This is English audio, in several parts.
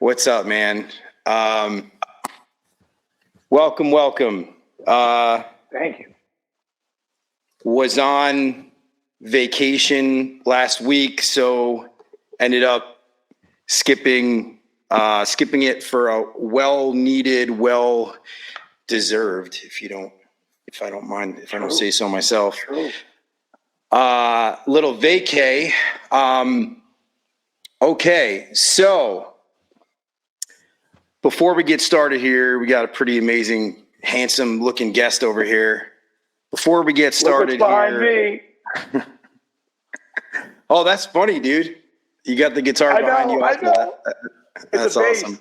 What's up, man? Welcome. Thank you. Was on vacation last week, so ended up skipping it for a well-needed, well-deserved, if I don't mind, if I don't say so myself. True. Little vacay. Okay, so before we get started here, we got a pretty amazing, handsome-looking guest over here. Before we get started behind here, me. Oh, that's funny, dude. You got the guitar behind you. I know. That's awesome.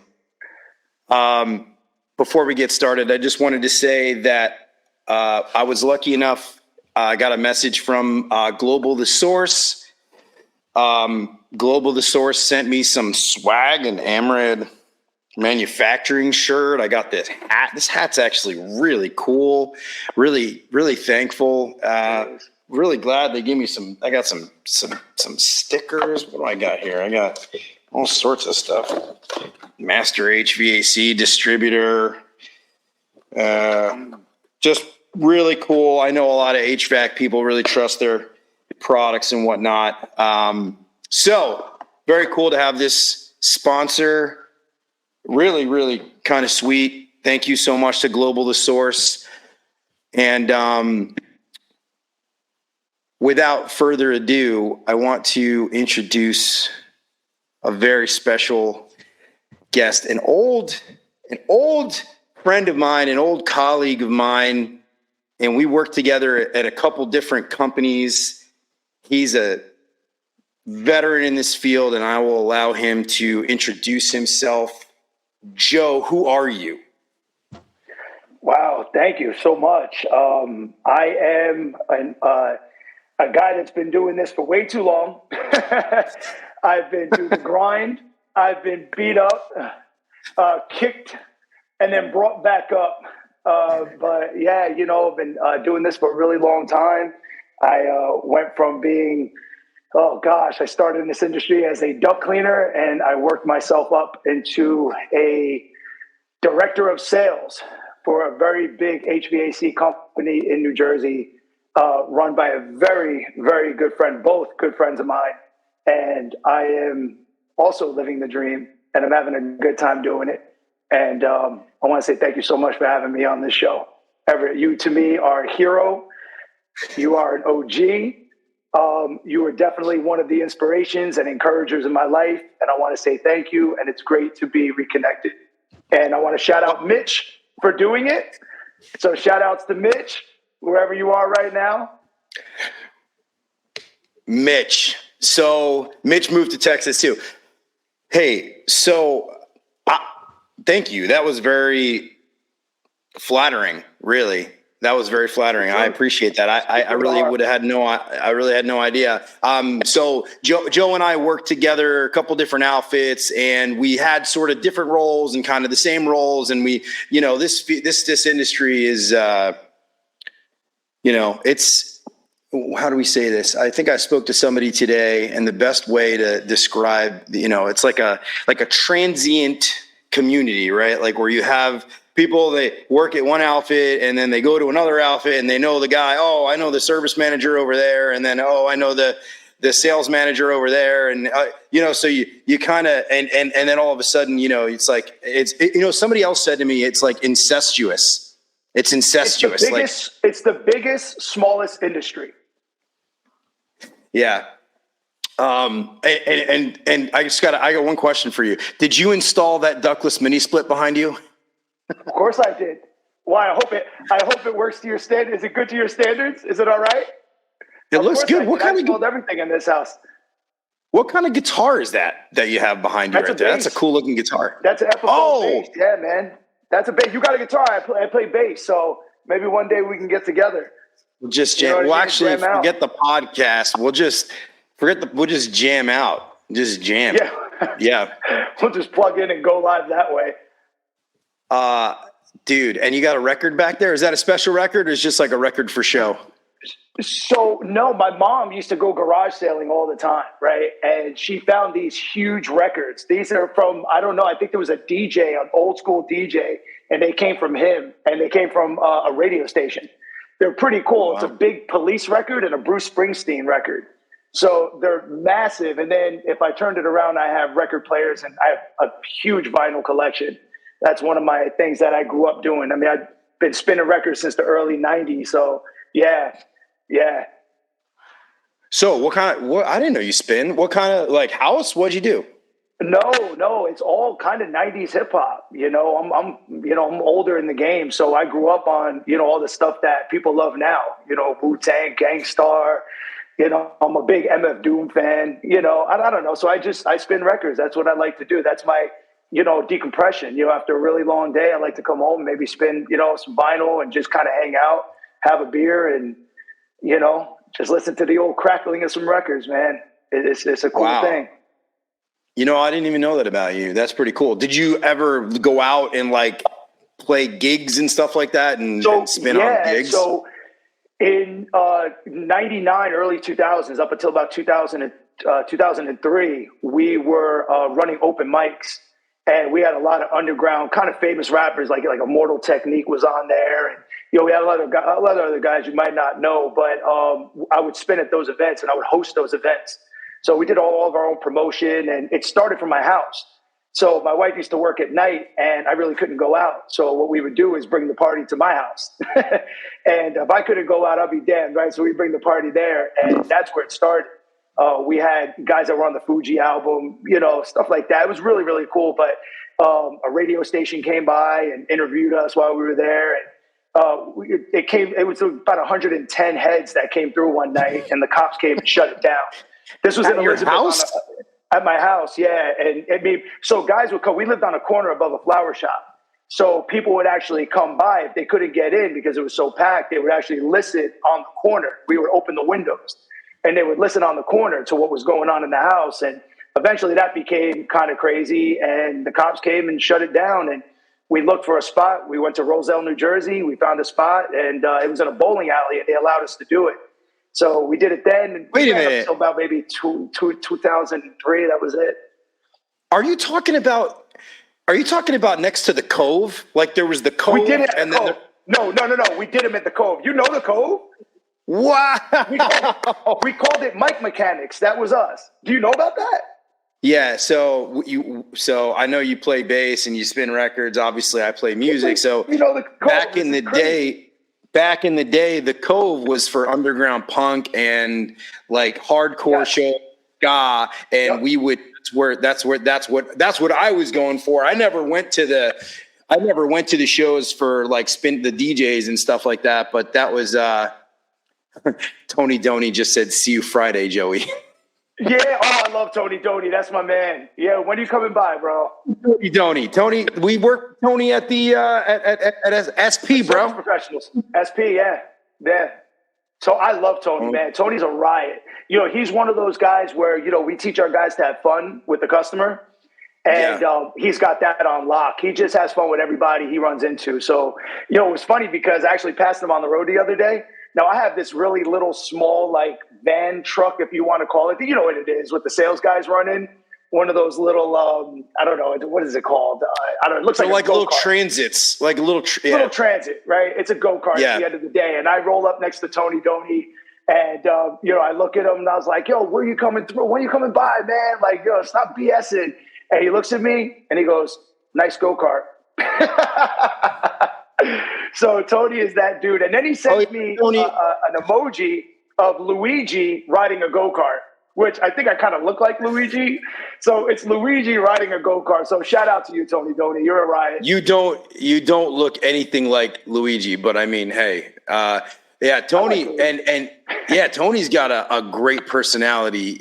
Before we get started, I just wanted to say that I was lucky enough. I got a message from Global The Source. Global The Source sent me some swag, an Amrad manufacturing shirt. I got this hat. This hat's actually really cool. Really thankful. Really glad they gave me some. I got some stickers. What do I got here? I got all sorts of stuff. Master HVAC distributor. Just really cool. I know a lot of HVAC people really trust their products and whatnot. So very cool to have this sponsor. Really kind of sweet. Thank you so much to Global The Source. And without further ado, I want to introduce a very special guest, an old friend of mine, an old colleague of mine, and we worked together at a couple different companies. He's a veteran in this field, and I will allow him to introduce himself. Joe, who are you? Wow, thank you so much. I am a guy that's been doing this for way too long. I've been through the grind. I've been beat up, kicked, and then brought back up. But yeah, I've been doing this for a really long time. I went from being, I started in this industry as a duct cleaner, and I worked myself up into a director of sales for a very big HVAC company in New Jersey, run by a very, very good friend, both good friends of mine. And I am also living the dream, and I'm having a good time doing it. And I want to say thank you so much for having me on this show. Everett, you to me are a hero. You are an OG. You are definitely one of the inspirations and encouragers in my life. And I want to say thank you. And it's great to be reconnected. And I want to shout out Mitch for doing it. So shout outs to Mitch, wherever you are right now. Mitch. So Mitch moved to Texas too. Hey, so thank you. That was very flattering, really. That was very flattering. I appreciate that. I really had no idea. So Joe and I worked together a couple different outfits, and we had sort of different roles and kind of the same roles. And we, this industry is, it's, how do we say this? I think I spoke to somebody today, and the best way to describe, it's like a transient community, right? Like where you have people, they work at one outfit and then they go to another outfit and they know the guy. Oh, I know the service manager over there. And then, I know the sales manager over there. And, so you kind of, and then all of a sudden, it's like, somebody else said to me, it's like incestuous. It's incestuous. It's the biggest, smallest industry. Yeah. And I got one question for you. Did you install that ductless mini split behind you? Of course I did. Why? I hope it works to your standards. Is it good to your standards? Is it all right? It looks good. What kind of everything in this house? What kind of guitar is that you have behind you right there? That's a cool looking guitar. That's an episode bass. Yeah, man. That's a bass. You got a guitar. I play bass. So maybe one day we can get together. We'll just jam. We'll actually forget the podcast. We'll just jam out. Just jam. Yeah. Yeah. We'll just plug in and go live that way. Dude, and you got a record back there? Is that a special record or is it just like a record for show? So no, my mom used to go garage sailing all the time, right? And she found these huge records. These are from, I don't know, I think there was a DJ, an old school DJ, and they came from him, and they came from a radio station. They're pretty Oh, cool. It's a wow. big Police record and a Bruce Springsteen record. So they're massive. And then if I turned it around, I have record players, and I have a huge vinyl collection. That's one of my things that I grew up doing. I mean, I've been spinning records since the early 90s. So yeah, yeah. So what I didn't know you spin. What kind of like house? What'd you do? No, it's all kind of 90s hip hop. I'm older in the game, so I grew up on, all the stuff that people love now, Wu-Tang, Gangstar, I'm a big MF Doom fan, I don't know. So I spin records. That's what I like to do. That's my, decompression. After a really long day, I like to come home, maybe spin, some vinyl and just kind of hang out, have a beer, and, just listen to the old crackling of some records, man. It's a cool Wow. thing. I didn't even know that about you. That's pretty cool. Did you ever go out and like play gigs and stuff like that and spin on gigs? So in 99, early 2000s, up until about 2003, we were running open mics, and we had a lot of underground kind of famous rappers like Immortal Technique was on there. And, we had a lot of other guys you might not know, but I would spin at those events and I would host those events. So we did all of our own promotion, and it started from my house. So my wife used to work at night, and I really couldn't go out. So what we would do is bring the party to my house. And if I couldn't go out, I'd be damned, right? So we bring the party there, and that's where it started. We had guys that were on the Fuji album, stuff like that. It was really, really cool. But a radio station came by and interviewed us while we were there. And it was about 110 heads that came through one night, and the cops came and shut it down. This was At in your Elizabeth house? at my house, yeah. And so guys would come. We lived on a corner above a flower shop. So people would actually come by. If they couldn't get in because it was so packed, they would actually listen on the corner. We would open the windows, and they would listen on the corner to what was going on in the house. And eventually that became kind of crazy, and the cops came and shut it down. And we looked for a spot. We went to Roselle, New Jersey. We found a spot, and it was in a bowling alley, and they allowed us to do it. So we did it then. And Wait a minute. Until about maybe 2003. That was it. Are you talking about next to the Cove? Like there was the Cove, We did it at and the then Cove. No. We did them at the Cove. You know the Cove? wow. We called it Mike Mechanics. That was us. Do you know about that? Yeah, so I know you play bass and you spin records. Obviously, I play music. So The Cove. back in the day, the Cove was for underground punk and like hardcore show ska, and we would. That's what I was going for. I never went to the shows for like spin the DJs and stuff like that. But that was Tony Doney just said, "See you Friday, Joey." Yeah, I love Tony Doney. That's my man. Yeah, when are you coming by, bro? Tony, we work with Tony at the at SP, bro. Professionals. SP, yeah. So I love Tony, man. Tony's a riot. He's one of those guys where, we teach our guys to have fun with the customer. And he's got that on lock. He just has fun with everybody he runs into. So, it was funny because I actually passed him on the road the other day. Now, I have this really little small, like, van truck, if you want to call it. You know what it is, what the sales guys run in. One of those little, I don't know, what is it called? I don't know. It looks like a little transits, like a little transit, right? It's a go-kart at the end of the day. And I roll up next to Tony Doney, and, I look at him, and I was like, yo, where are you coming through? When are you coming by, man? Like, stop BSing. And he looks at me, and he goes, nice go-kart. So Tony is that dude. And then he sent me an emoji of Luigi riding a go-kart, which I think I kind of look like Luigi. So it's Luigi riding a go-kart. So shout out to you, Tony Doney. You're a riot. You don't look anything like Luigi, but I mean, hey, Tony, like Tony's got a great personality.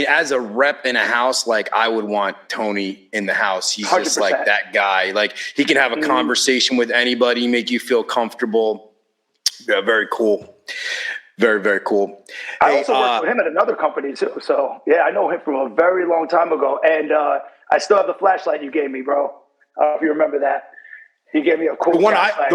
As a rep in a house, like I would want Tony in the house. He's 100%. Just like that guy. Like he can have a conversation with anybody, make you feel comfortable. Yeah, very cool. Very, very cool. I also worked with him at another company too. So yeah, I know him from a very long time ago. And I still have the flashlight you gave me, bro. If you remember that. He gave me a cool flashlight.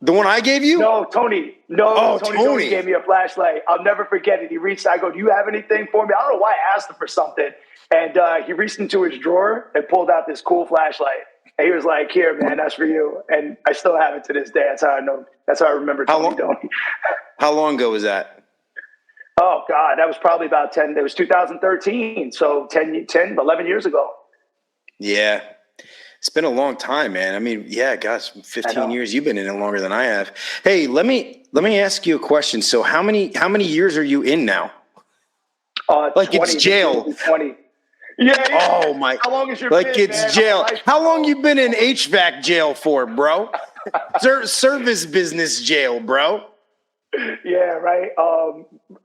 The one I gave you? No, Tony. No, Oh, Tony gave me a flashlight. I'll never forget it. He reached, I go, do you have anything for me? I don't know why I asked him for something. And he reached into his drawer and pulled out this cool flashlight. And he was like, here, man, that's for you. And I still have it to this day. That's how I know. That's how I remember Tony doing. How long ago was that? Oh, God, that was probably about 10. It was 2013. So 11 years ago. Yeah. It's been a long time, man. I mean, yeah, gosh, 15 years. You've been in it longer than I have. Hey, let me ask you a question. So how many years are you in now? Like 20, it's jail. 20. Yeah. Oh my. How long is your like bid, it's man? jail. How long you been in HVAC jail for, bro? Service business jail, bro. Yeah, right.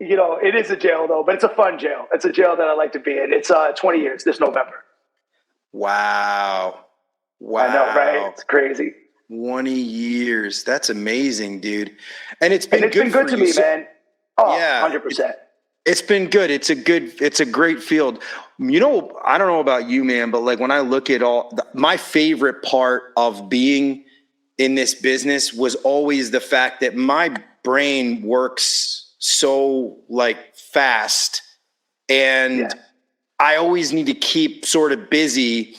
It is a jail though, but it's a fun jail. It's a jail that I like to be in. It's 20 years this November. Wow. I know, right? It's crazy. 20 years. That's amazing, dude. And it's been good to me, man. Oh, yeah, 100%. It's been good. It's a great field. You know, I don't know about you, man, but like when I look at my favorite part of being in this business was always the fact that my brain works so like fast, and I always need to keep sort of busy,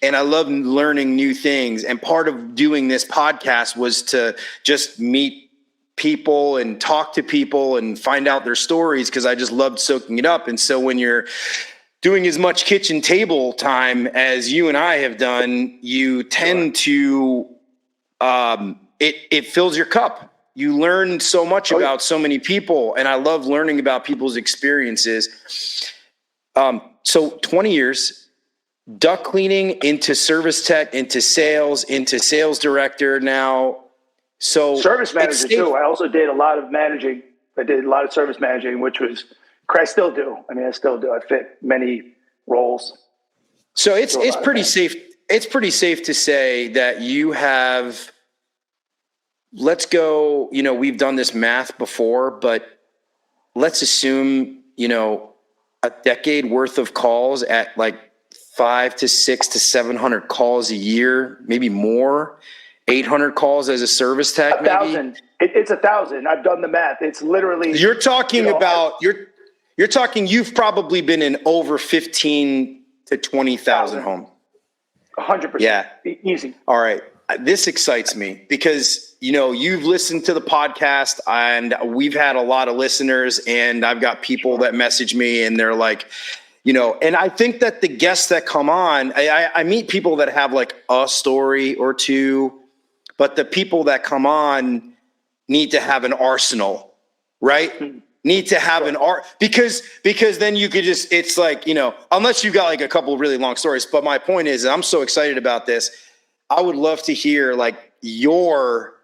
and I love learning new things. And part of doing this podcast was to just meet people and talk to people and find out their stories, because I just loved soaking it up. And so when you're doing as much kitchen table time as you and I have done, you tend to it fills your cup. You learn so much about so many people, and I love learning about people's experiences. So 20 years, duct cleaning into service tech, into sales director now. So service manager too. I also did a lot of managing. I did a lot of service managing, which was, I still do. I still do. I fit many roles. So it's pretty safe. It's pretty safe to say that you have, let's go, we've done this math before, but let's assume, a decade worth of calls at like 500 to 600 to 700 calls a year, maybe more. 800 calls as a service tech. 1,000. It's 1,000. I've done the math. It's literally. You're talking about you're talking. You've probably been in over 15 to 20,000 homes. 100%. Yeah, easy. All right, this excites me because you've listened to the podcast, and we've had a lot of listeners, and I've got people that message me, and they're like, and I think that the guests that come on, I meet people that have like a story or two. But the people that come on need to have an arsenal, right? Need to have an because then you could just, it's like, unless you've got like a couple of really long stories. But my point is, I'm so excited about this. I would love to hear like your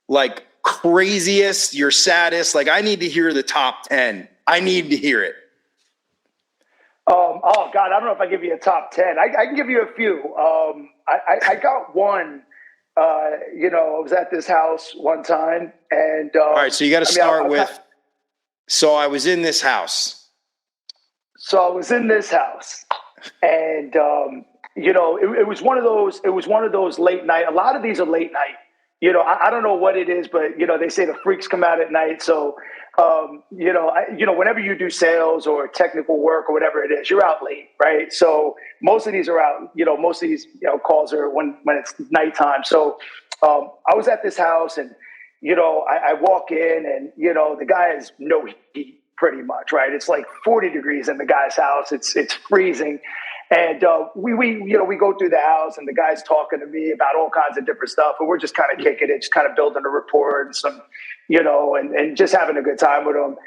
like craziest, your saddest. Like I need to hear the top 10. I need to hear it. Oh God, I don't know if I give you a top 10. I can give you a few. I got one. I was at this house one time, and all right. So you got to start with. So I was in this house. And it was one of those. It was one of those late night. A lot of these are late night. I don't know what it is, but they say the freaks come out at night. So, whenever you do sales or technical work or whatever it is, you're out late, right? So most of these are out. Most of these calls are when it's nighttime. So I was at this house, and I walk in, and the guy has no heat, pretty much, right? It's like 40 degrees in the guy's house. It's freezing. And we go through the house, and the guy's talking to me about all kinds of different stuff, and we're just kind of kicking it, just kind of building a rapport and some, and just having a good time with him.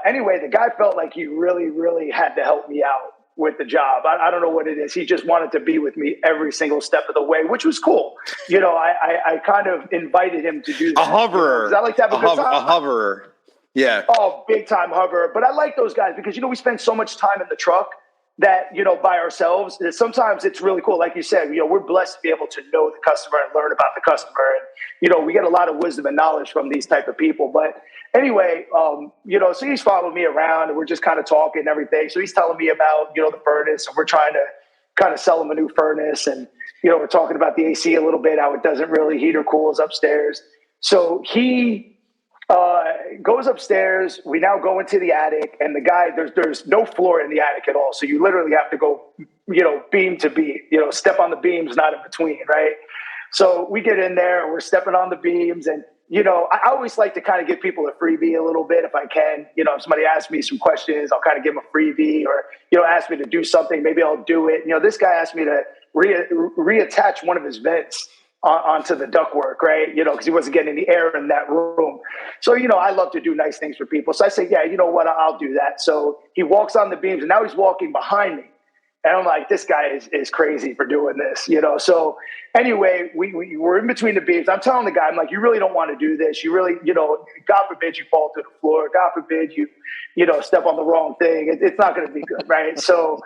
Anyway, the guy felt like he really, really had to help me out with the job. I don't know what it is. He just wanted to be with me every single step of the way, which was cool. I kind of invited him to do that. A hoverer. 'Cause I like to have a good time. A hoverer. Yeah. Oh, big time hoverer. But I like those guys because, we spend so much time in the truck that, by ourselves, that sometimes it's really cool. Like you said, we're blessed to be able to know the customer and learn about the customer. And, we get a lot of wisdom and knowledge from these type of people. But anyway, so he's following me around, and we're just kind of talking and everything. So he's telling me about, the furnace, and we're trying to kind of sell him a new furnace. And, we're talking about the AC a little bit, how it doesn't really heat or cool upstairs. So he goes upstairs. We now go into the attic, and the guy, there's no floor in the attic at all. So you literally have to go, beam to beam, step on the beams, not in between, right? So we get in there, and we're stepping on the beams, and I always like to kind of give people a freebie a little bit if I can. If somebody asks me some questions, I'll kind of give them a freebie, or ask me to do something, maybe I'll do it. This guy asked me to reattach one of his vents onto the ductwork, right? Because he wasn't getting any air in that room. So, I love to do nice things for people. So I say, yeah, you know what, I'll do that. So he walks on the beams, and now he's walking behind me. And I'm like, this guy is crazy for doing this, So anyway, we're in between the beams. I'm telling the guy, I'm like, you really don't want to do this. You really, God forbid you fall to the floor. God forbid you step on the wrong thing. It's not going to be good, right? So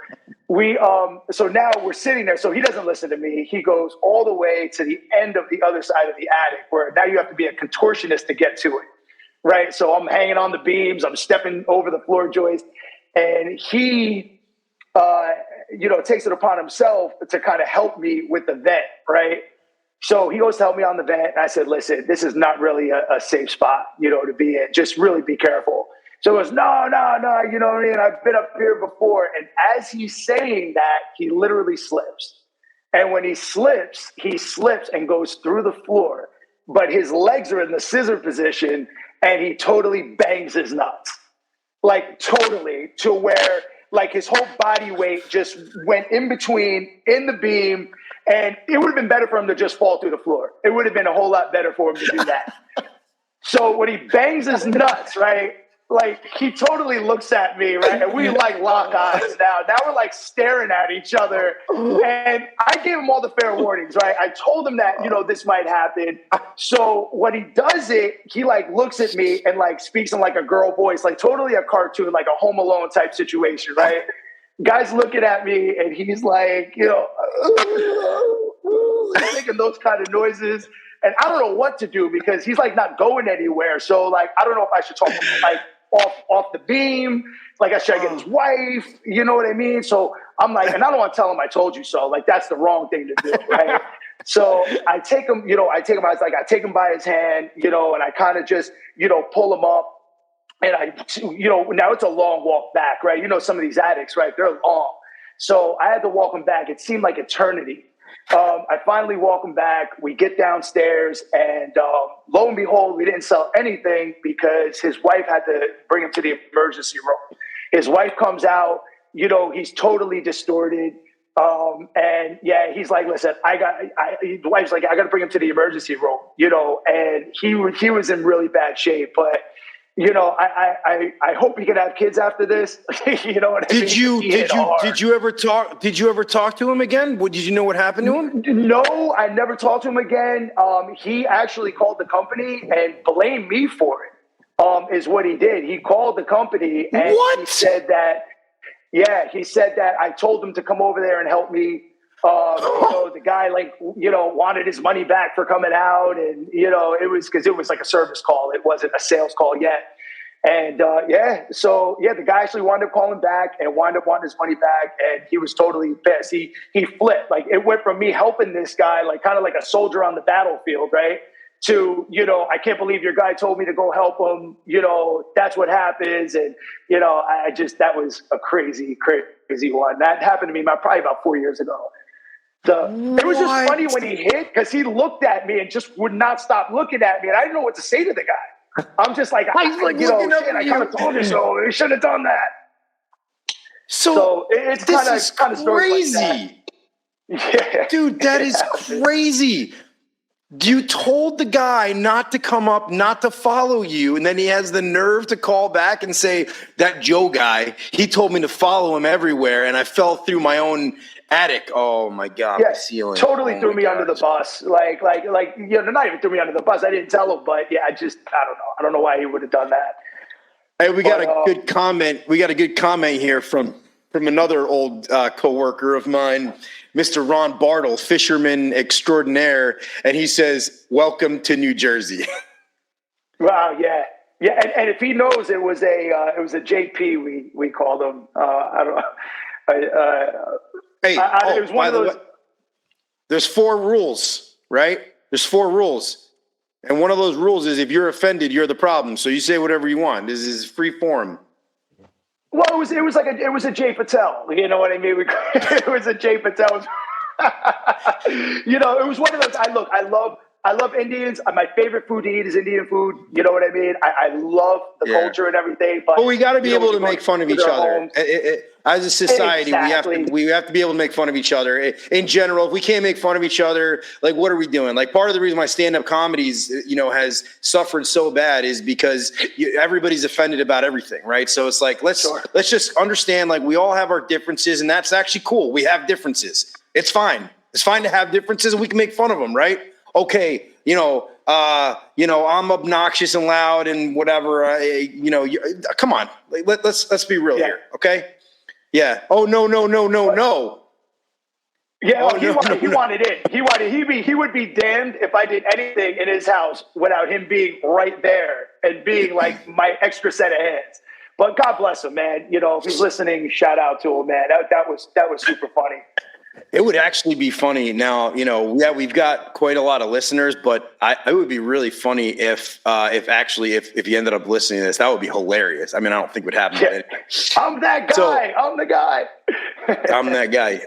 so now we're sitting there. So he doesn't listen to me. He goes all the way to the end of the other side of the attic, where now you have to be a contortionist to get to it, right? So I'm hanging on the beams. I'm stepping over the floor joist, and he takes it upon himself to kind of help me with the vent, right? So he goes to help me on the vent. And I said, listen, this is not really a safe spot, to be in. Just really be careful. So he goes, no, you know what I mean? I've been up here before. And as he's saying that, he literally slips. And when he slips and goes through the floor. But his legs are in the scissor position, and he totally bangs his nuts. Like totally, to where like his whole body weight just went in the beam, and it would have been better for him to just fall through the floor. It would have been a whole lot better for him to do that. So when he bangs his nuts, right, like he totally looks at me, right, and we like lock eyes now. Now we're like staring at each other, and I gave him all the fair warnings, right? I told him that, this might happen. So when he does it, he like looks at me and like speaks in like a girl voice, like totally a cartoon, like a Home Alone type situation, right? Guy's looking at me, and he's like, making those kind of noises. And I don't know what to do, because he's like not going anywhere. So like, I don't know if I should talk to him, like off the beam. Like, should I get his wife? You know what I mean? So I'm like, and I don't want to tell him I told you so. Like, that's the wrong thing to do, right? So I take him, I take him by his hand, and I kind of just, pull him up. And now it's a long walk back, right? Some of these attics, right? They're long. So I had to walk him back. It seemed like eternity. I finally walk him back. We get downstairs, and lo and behold, we didn't sell anything because his wife had to bring him to the emergency room. His wife comes out, he's totally distorted. And yeah, he's like, listen, the wife's like, I got to bring him to the emergency room, and he was in really bad shape, but I hope he can have kids after this. You know what I mean? Did you ever talk to him again? Did you know what happened to him? No, I never talked to him again. He actually called the company and blamed me for it. Is what he did. He called the company, and he said that I told him to come over there and help me. The guy wanted his money back for coming out, and it was because it was like a service call. It wasn't a sales call yet. And the guy actually wound up calling back and wound up wanting his money back, and he was totally pissed. He flipped. Like, it went from me helping this guy, like kind of like a soldier on the battlefield, right, to I can't believe your guy told me to go help him. That's what happens, and that was a crazy one. That happened to me probably about 4 years ago. It was just funny when he hit, because he looked at me and just would not stop looking at me, and I didn't know what to say to the guy. I'm just like, I kind of told you so. He should have done that. So it's kind of crazy. Like that. Yeah. Dude, that is crazy. You told the guy not to come up, not to follow you, and then he has the nerve to call back and say, that Joe guy, he told me to follow him everywhere, and I fell through my own attic. Oh my God! Yeah, the ceiling. Totally threw me under the bus. Like, not even threw me under the bus. I didn't tell him, but yeah, I don't know. I don't know why he would have done that. Hey, we got a good comment. We got a good comment here from another old coworker of mine, Mr. Ron Bartle, fisherman extraordinaire, and he says, "Welcome to New Jersey." Wow, yeah. And if he knows, it was a JP we called him. I don't know. Hey, It was one by of the those. way, there's 4 rules, right? There's 4 rules. And one of those rules is if you're offended, you're the problem. So you say whatever you want. This is free form. Well, it was a Jay Patel. You know what I mean? It was a Jay Patel. You know, it was one of those. I love Indians. My favorite food to eat is Indian food. You know what I mean? I love the Yeah. culture and everything. But Well, we got to be you know, able to when you make go fun of to each their other. homes- As a society, Exactly. we have to be able to make fun of each other. In general, if we can't make fun of each other, like, what are we doing? Like, part of the reason my stand-up comedies, has suffered so bad is because everybody's offended about everything, right? So it's like, let's just understand, like, we all have our differences, and that's actually cool. We have differences. It's fine. It's fine to have differences, and we can make fun of them, right? Okay, I'm obnoxious and loud and whatever. Come on, let's be real here, okay? Yeah. Oh no. Yeah, Oh, he wanted it. He would be damned if I did anything in his house without him being right there and being like my extra set of hands. But God bless him, man. You know, if he's listening, shout out to him, man. That was super funny. It would actually be funny now. We've got quite a lot of listeners, but it would be really funny if you ended up listening to this. That would be hilarious. I mean, I don't think it would happen. Yeah. I'm that guy. I'm the guy. I'm that guy.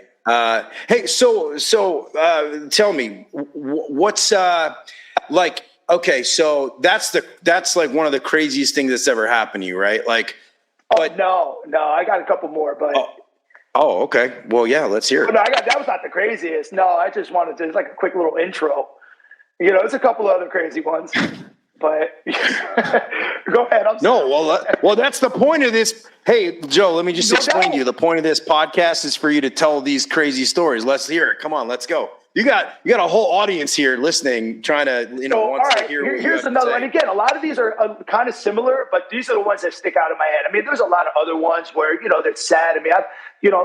Hey, so tell me, what's like? Okay, so that's like one of the craziest things that's ever happened to you, right? Like, but no, I got a couple more, but. Oh, okay. Well, yeah, let's hear it. No, that was not the craziest. No, I just wanted to, it's like a quick little intro. You know, there's a couple other crazy ones, but go ahead. Well, that's the point of this. Hey, Joe, let me just explain to you. The point of this podcast is for you to tell these crazy stories. Let's hear it. Come on, let's go. You got a whole audience here listening, trying to, all right, here's another one. Again, a lot of these are kind of similar, but these are the ones that stick out in my head. I mean, there's a lot of other ones where, they're sad. I mean,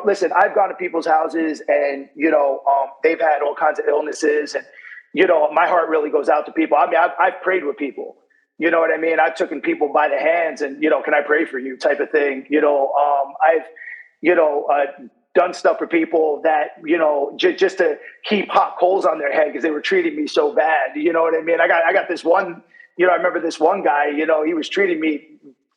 listen, I've gone to people's houses and, they've had all kinds of illnesses and, my heart really goes out to people. I mean, I've prayed with people, you know what I mean? I've taken people by the hands and, can I pray for you type of thing? I've, done stuff for people that, just to keep hot coals on their head because they were treating me so bad. You know what I mean? I got this one, I remember this one guy, he was treating me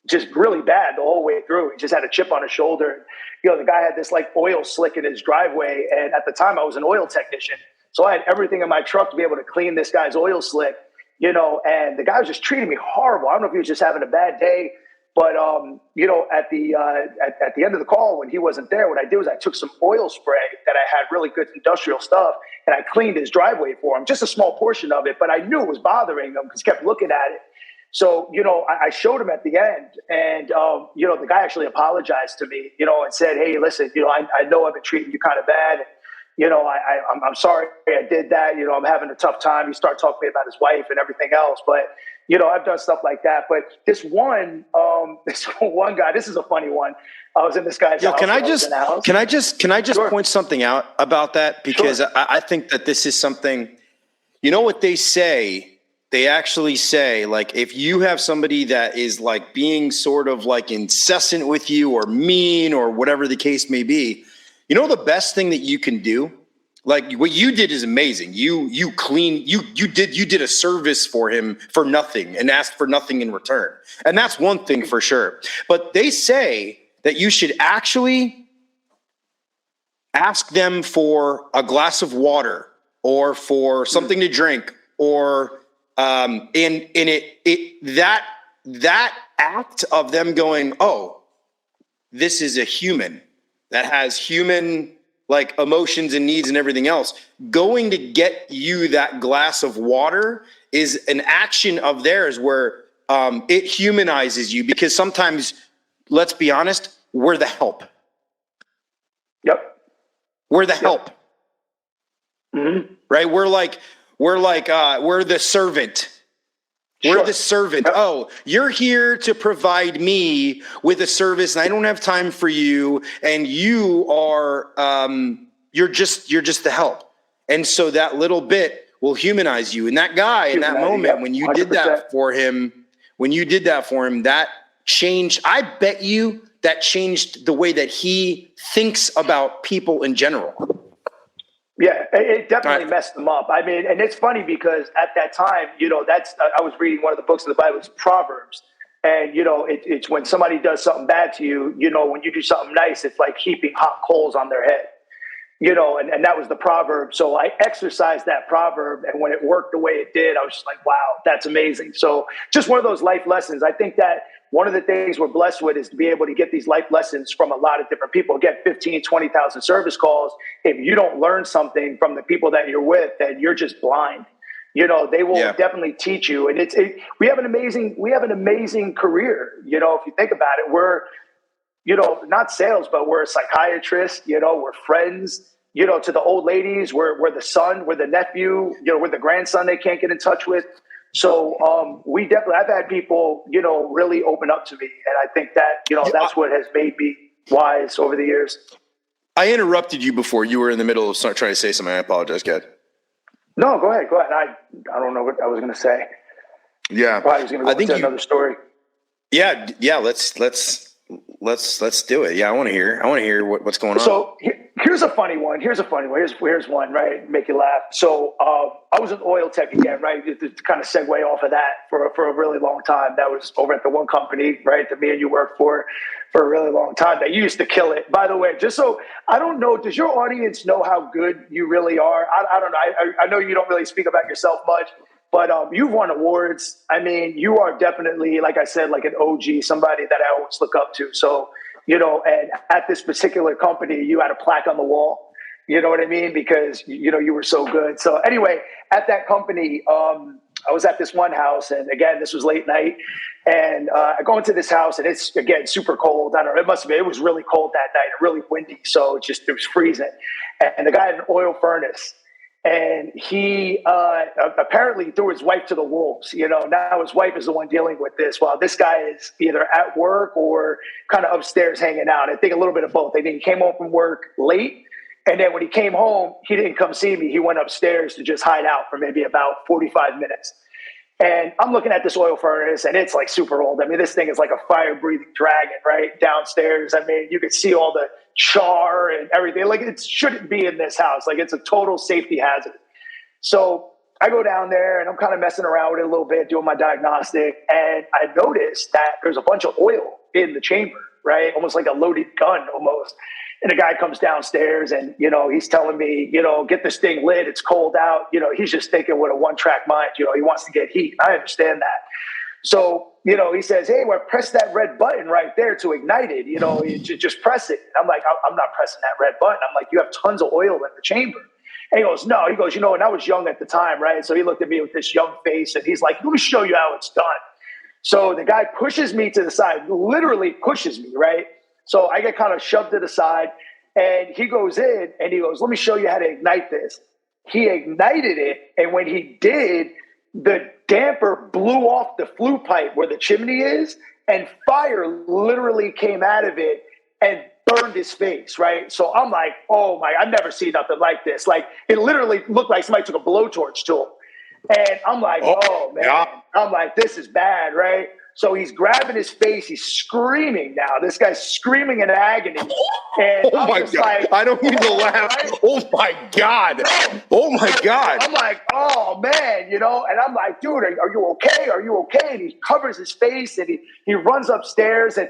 just really bad the whole way through. He just had a chip on his shoulder. The guy had this like oil slick in his driveway. And at the time I was an oil technician. So I had everything in my truck to be able to clean this guy's oil slick, and the guy was just treating me horrible. I don't know if he was just having a bad day. But, at the end of the call, when he wasn't there, what I did was I took some oil spray that I had really good industrial stuff and I cleaned his driveway for him, just a small portion of it. But I knew it was bothering him because he kept looking at it. So, I showed him at the end and, the guy actually apologized to me, and said, hey, listen, I know I've been treating you kind of bad. I'm sorry I did that. I'm having a tough time. He started talking to me about his wife and everything else. But, I've done stuff like that. But this one guy, this is a funny one. I was in this guy's house. Can I just Sure. point something out about that? Because Sure. I think that this is something, what they say? They actually say, like, if you have somebody that is like being sort of like incessant with you or mean or whatever the case may be, the best thing that you can do, like what you did is amazing. You did a service for him for nothing and asked for nothing in return. And that's one thing for sure. But they say that you should actually ask them for a glass of water or for something to drink or that act of them going, oh, this is a human that has human like emotions and needs and everything else, going to get you that glass of water is an action of theirs where it humanizes you, because sometimes, let's be honest, we're the help. Yep. We're the help. Mm-hmm. Right? We're the servant. Sure. We're the servant. Yep. Oh, you're here to provide me with a service and I don't have time for you. And you are, you're just the help. And so that little bit will humanize you. And that guy in that moment, yep, when you 100%. did that for him, that changed. I bet you that changed the way that he thinks about people in general. Yeah, it definitely messed them up. I mean, and it's funny because at that time, I was reading one of the books of the Bible, it's Proverbs. And, it's when somebody does something bad to you, when you do something nice, it's like heaping hot coals on their head, and that was the proverb. So I exercised that proverb. And when it worked the way it did, I was just like, wow, that's amazing. So just one of those life lessons. I think that one of the things we're blessed with is to be able to get these life lessons from a lot of different people. Get 15, 20,000 service calls. If you don't learn something from the people that you're with, then you're just blind. They will definitely teach you. And we have an amazing career. If you think about it, we're, not sales, but we're a psychiatrist, we're friends, to the old ladies, we're the son, we're the nephew, we're the grandson they can't get in touch with. So I've had people, really open up to me. And I think that, that's what has made me wise over the years. I interrupted you before. You were in the middle of trying to say something. I apologize, Gad. No, go ahead. I don't know what I was going to say. Yeah. I was going to go into another story. Yeah. Let's do it. Yeah. I want to hear what's going on. So here's a funny one. Here's one, right? Make you laugh. So I was an oil tech again, right? To kind of segue off of that for a really long time. That was over at the one company, right, that me and you worked for a really long time. That you used to kill it. By the way, just so I don't know, does your audience know how good you really are? I don't know. I know you don't really speak about yourself much, but you've won awards. I mean, you are definitely, like I said, like an OG, somebody that I always look up to. So, and at this particular company, you had a plaque on the wall. You know what I mean? Because, you were so good. So anyway, at that company, I was at this one house, and again, this was late night, and I go into this house, and it's, again, super cold. I don't know, it was really cold that night and really windy, so it was freezing. And the guy had an oil furnace, and he apparently threw his wife to the wolves. Now his wife is the one dealing with this, while this guy is either at work or kind of upstairs hanging out. I think a little bit of both. I think he came home from work late, and then when he came home, he didn't come see me. He went upstairs to just hide out for maybe about 45 minutes. And I'm looking at this oil furnace, and it's like super old. I mean, this thing is like a fire-breathing dragon, right? Downstairs. I mean, you could see all the char and everything. Like, it shouldn't be in this house. Like, it's a total safety hazard. So I go down there, and I'm kind of messing around with it a little bit, doing my diagnostic. And I noticed that there's a bunch of oil in the chamber, right? Almost like a loaded gun almost. And the guy comes downstairs, and, he's telling me, get this thing lit. It's cold out. He's just thinking with a one-track mind. He wants to get heat. I understand that. So, he says, hey, well, press that red button right there to ignite it. You just press it. I'm like, I'm not pressing that red button. I'm like, you have tons of oil in the chamber. And he goes, no. He goes, and I was young at the time, right? So he looked at me with this young face, and he's like, let me show you how it's done. So the guy pushes me to the side, literally pushes me, right? So I get kind of shoved to the side, and he goes in, and he goes, let me show you how to ignite this. He ignited it, and when he did, the damper blew off the flue pipe where the chimney is, and fire literally came out of it and burned his face, right? So I'm like, oh my, I've never seen nothing like this. Like, it literally looked like somebody took a blowtorch to him. And I'm like, oh man, yeah. I'm like, this is bad, right? So he's grabbing his face. He's screaming now. This guy's screaming in agony. And oh, my God. Like, I don't mean to laugh. Right? Oh, my God. Oh, my God. I'm like, oh, man, and I'm like, dude, are you okay? Are you okay? And he covers his face, and he runs upstairs. And,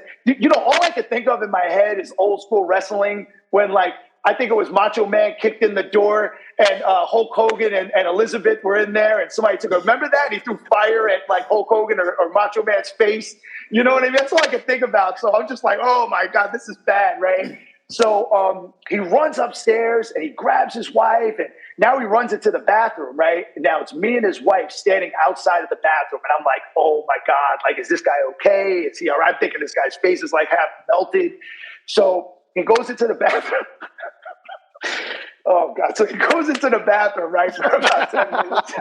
all I could think of in my head is old school wrestling when, like, I think it was Macho Man kicked in the door, and Hulk Hogan and Elizabeth were in there, and somebody remember that? He threw fire at like Hulk Hogan or Macho Man's face. You know what I mean? That's all I could think about. So I'm just like, oh my God, this is bad, right? So he runs upstairs, and he grabs his wife, and now he runs into the bathroom, right? And now it's me and his wife standing outside of the bathroom, and I'm like, oh my God, like, is this guy okay? Is he all right? I'm thinking this guy's face is like half melted. So he goes into the bathroom. Oh, God. So he goes into the bathroom, right, for about 10 minutes.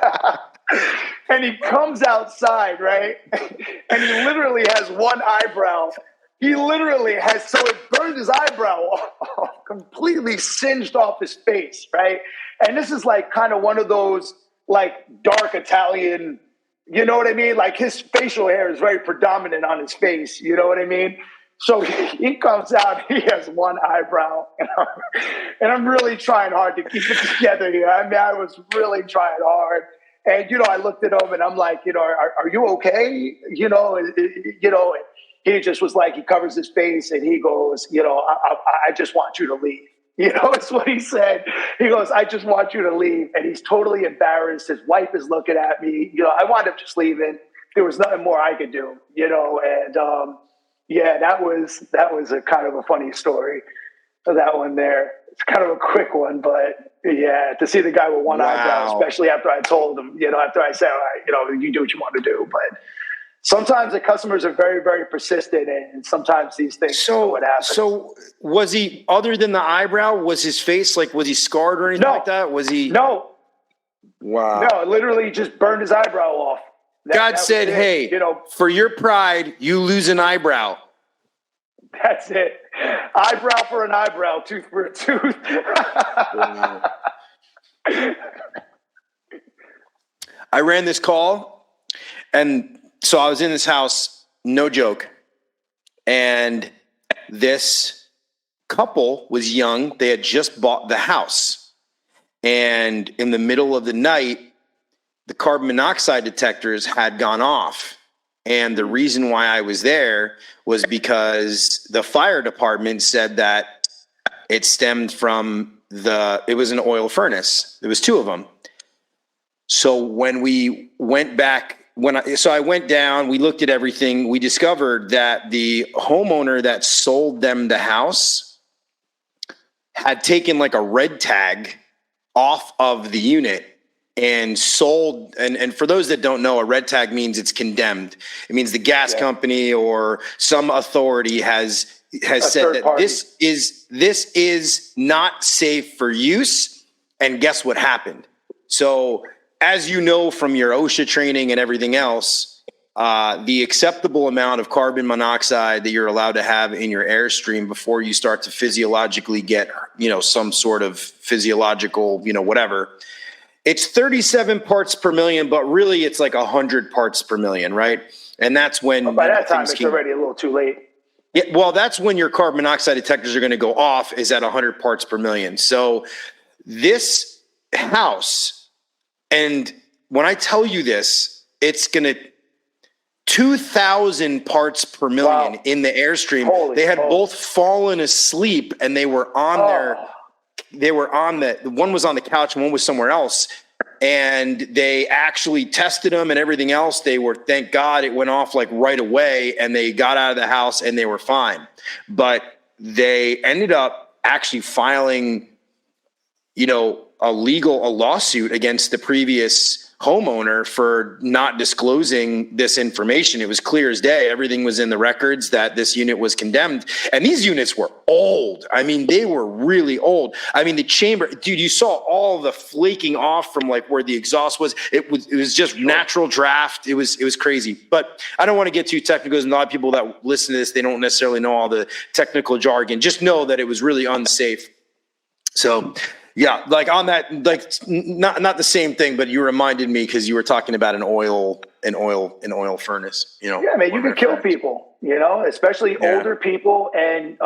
And he comes outside, right? And he literally has one eyebrow. So it burned his eyebrow off, completely singed off his face, right? And this is like kind of one of those, like, dark Italian, you know what I mean? Like, his facial hair is very predominant on his face, you know what I mean? So he comes out, he has one eyebrow, and I'm really trying hard to keep it together here. I mean, I was really trying hard. And, I looked at him and I'm like, are you okay? And he just was like, he covers his face and he goes, I just want you to leave. It's what he said. He goes, I just want you to leave. And he's totally embarrassed. His wife is looking at me. I wound up just leaving. There was nothing more I could do, and yeah, that was a kind of a funny story. That one there. It's kind of a quick one, but yeah, to see the guy with one eyebrow, especially after I told him, after I said, all right, you do what you want to do. But sometimes the customers are very, very persistent, and sometimes these things are what happens. So was he, other than the eyebrow, was his face was he scarred or anything like that? Was he? No. Wow. No, literally just burned his eyebrow off. God said, hey, for your pride, you lose an eyebrow. That's it. Eyebrow for an eyebrow, tooth for a tooth. I ran this call, and so I was in this house, no joke, and this couple was young. They had just bought the house, and in the middle of the night, the carbon monoxide detectors had gone off. And the reason why I was there was because the fire department said that it stemmed from it was an oil furnace. There was two of them. So when we went back, I went down, we looked at everything. We discovered that the homeowner that sold them the house had taken a red tag off of the unit and sold, and for those that don't know, a red tag means it's condemned. It means the gas company or some authority has said that this is not safe for use. And guess what happened? So as you know from your OSHA training and everything else, the acceptable amount of carbon monoxide that you're allowed to have in your airstream before you start to physiologically get, some sort of physiological, whatever. It's 37 parts per million, but really it's 100 parts per million, right? And that's when by that time it's already a little too late. Yeah, well, that's when your carbon monoxide detectors are going to go off, is at 100 parts per million. So this house, and when I tell you this, it's going to 2,000 parts per million in the airstream. They had both fallen asleep, and they were on one was on the couch and one was somewhere else. And they actually tested them and everything else. Thank God it went off right away, and they got out of the house and they were fine. But they ended up actually filing, a lawsuit against the previous homeowner for not disclosing this information. It was clear as day. Everything was in the records that this unit was condemned. And these units were old. I mean, they were really old. I mean, the chamber, dude, you saw all the flaking off from where the exhaust was. It was just natural draft. It was crazy. But I don't want to get too technical, because a lot of people that listen to this, they don't necessarily know all the technical jargon. Just know that it was really unsafe. So yeah, on that, not the same thing, but you reminded me because you were talking about an oil furnace. Yeah, man, you can kill people. Especially older people and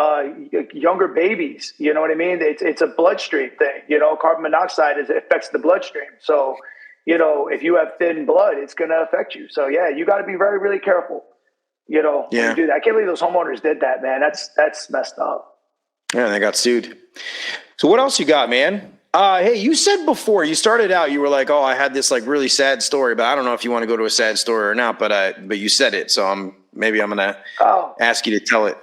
younger babies. You know what I mean? It's a bloodstream thing. Carbon monoxide affects the bloodstream. So, if you have thin blood, it's going to affect you. So yeah, you got to be very, really careful. When you do that. I can't believe those homeowners did that, man. That's messed up. Yeah, they got sued. So what else you got, man? Hey, you said before you started out, you were like, "Oh, I had this really sad story," but I don't know if you want to go to a sad story or not. But you said it, so I'm gonna ask you to tell it.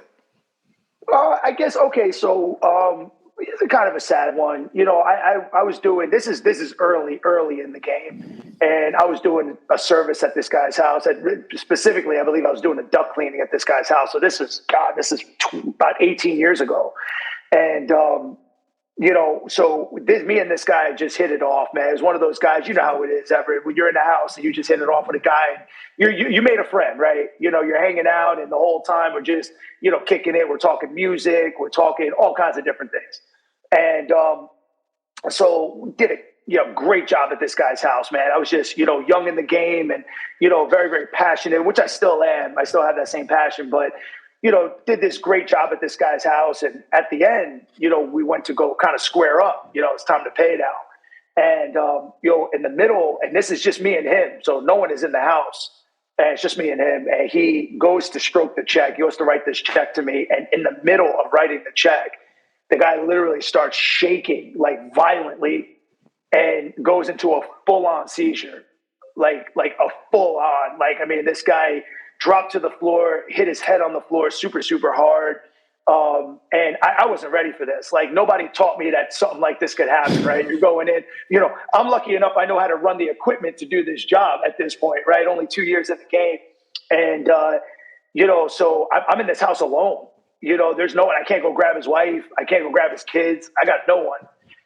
I guess okay. So it's a kind of a sad one. I was doing this is early in the game, and I was doing a service at this guy's house. Specifically, I believe I was doing a duct cleaning at this guy's house. So this is about 18 years ago, and so me and this guy just hit it off, man. It was one of those guys, you know how it is, Everett, when you're in the house and you just hit it off with a guy, and you made a friend, right? You're hanging out, and the whole time we're just, kicking it. We're talking music. We're talking all kinds of different things. And so did a great job at this guy's house, man. I was just, young in the game and, very, very passionate, which I still am. I still have that same passion, but did this great job at this guy's house. And at the end, we went to go kind of square up, it's time to pay now. And, in the middle, and this is just me and him. So no one is in the house. And it's just me and him. And he goes to stroke the check. He goes to write this check to me. And in the middle of writing the check, the guy literally starts shaking like violently and goes into a full-on seizure, like a full-on. This guy dropped to the floor, hit his head on the floor super, super hard. And I wasn't ready for this. Like, nobody taught me that something like this could happen, right? You're going in, I'm lucky enough, I know how to run the equipment to do this job at this point, right? Only 2 years in the game. And, so I'm in this house alone. There's no one. I can't go grab his wife. I can't go grab his kids. I got no one.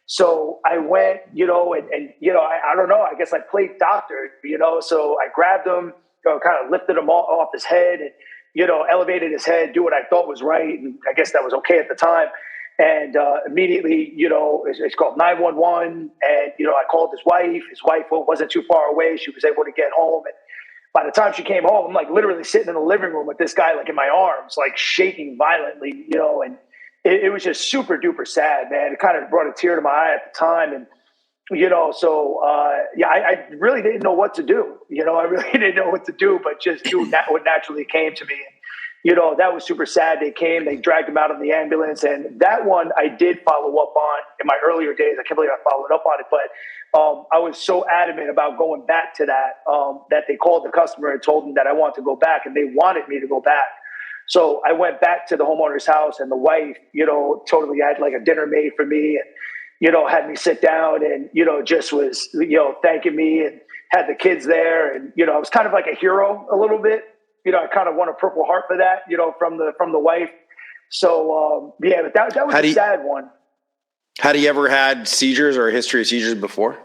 So I went, I don't know. I guess I played doctor, so I grabbed him, kind of lifted him off his head and, elevated his head, do what I thought was right. And I guess that was okay at the time. And immediately, it's called 911. And, I called his wife. His wife wasn't too far away. She was able to get home. And by the time she came home, I'm like literally sitting in the living room with this guy, like in my arms, like shaking violently, and it was just super duper sad, man. It kind of brought a tear to my eye at the time. And, I really didn't know what to do. I really didn't know what to do, but just do what naturally came to me. And, that was super sad. They came, they dragged him out of the ambulance. And that one I did follow up on in my earlier days. I can't believe I followed up on it, but I was so adamant about going back to that, that they called the customer and told them that I want to go back, and they wanted me to go back. So I went back to the homeowner's house, and the wife, totally had like a dinner made for me, and, had me sit down and, just was, thanking me, and had the kids there. And, I was kind of like a hero a little bit. I kind of won a Purple Heart for that, from the wife. So, but that was a sad one. Had he ever had seizures or a history of seizures before?